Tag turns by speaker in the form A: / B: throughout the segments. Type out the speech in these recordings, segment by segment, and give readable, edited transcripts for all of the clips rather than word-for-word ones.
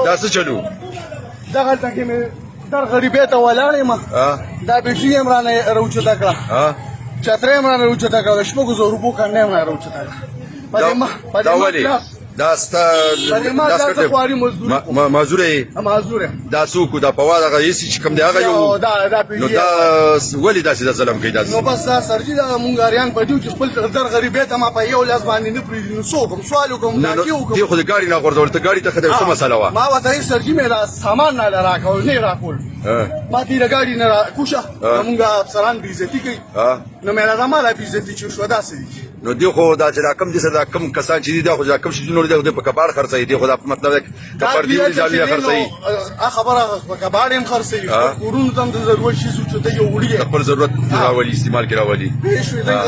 A: دا څه چلو
B: دغلته کې مې در غریبۍ ته ولاړ یم دا بیټري یې رانه راوچته کړه چترۍ یې رانه راوچته کړه د شپږو زرو روپو کنډۍ یې رانه راوچته کړه
A: دا ولې دا ستا
B: خواري
A: مزدور یې
B: معذور یم
A: دا څوک دا په واده هغه هېڅ چې کوم دی هغه یو
B: نو دا
A: ولې داسې دا ظلم کوي
B: نو بس دا سرجي دا مونږ اریان په دیو چې خپل در غریبۍ ته ما په یو لاس باندې نه پرېږدي نو څه وکړم سوال وکړم ناکي وکړم
A: دې خو د ګاډي نه غورځول ته ګاډي ته ښه دی څه مسله وه
B: ما ورته سرجي مې دا سامان نه راکول نه راکول ما دې د ګاډي نه راکوشه مونږ افسران بېعزتي کوي نو مې دا ما لا بېعزتي چې شو داسې دي
A: نو دی خو دا چې دا کم دي دا کم کسان چې دي دا خو دا کم شیزونه دي په کباړ خرڅوي دی خو دا مطلب د پردي ځالونه خرڅوي
B: خبره په کباړ هم خرڅوي کورونو ته هم د ضرورت شي چې ته یو وړي
A: خپل ضرورت راولي استعمال کې راولي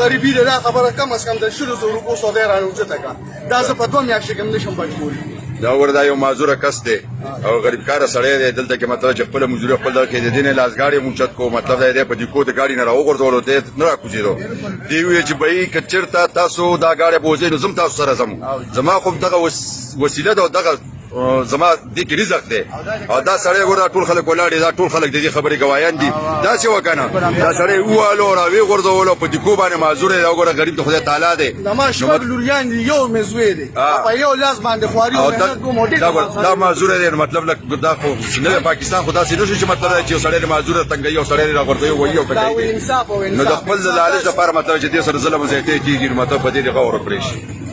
B: غریبي دا خبره کم از کم د 100 روپو سودا راوچته کا دا زه په 2 میاشتې کې هم نشم بچولی
A: دا وردا یو معذور کس دی او غریب کار سړی دی دلته کې مطلب چې خپل مزدوري خپل کې د دینه لاسګاړي مونچت کو مطلب دی په دې کو د ګاډي نه راوغورځولو دی نه راکوزیدو دی وی چې به کچرتا تاسو دا ګاډي بوزي نو زم تاسو سره زما خو دغه وسیله ده دغه زما دې کې رزق دی او دا سړی ګوره ټول خلک ولاړ دا ټول خلک د دې خبرې گواهان دي دا څه وکنه دا سړی واله راوي غورځولو په دې کو باندې معذور دی وګوره غریب ته خدای تعالی دی
B: نما شپږ لوریان دي یو مزوي دی په یو لاس باندې خواري
A: دا معذور دی مطلب دا خو نه پاکستان خدا سي نشي چې مطلب چې سړی معذور تنګي او سړی راغورځي وایي او کوي نو د خپل لالچ لپاره مطلب چې دې سره ظلم زیاتې کیږي مطلب په دې غور پرې شي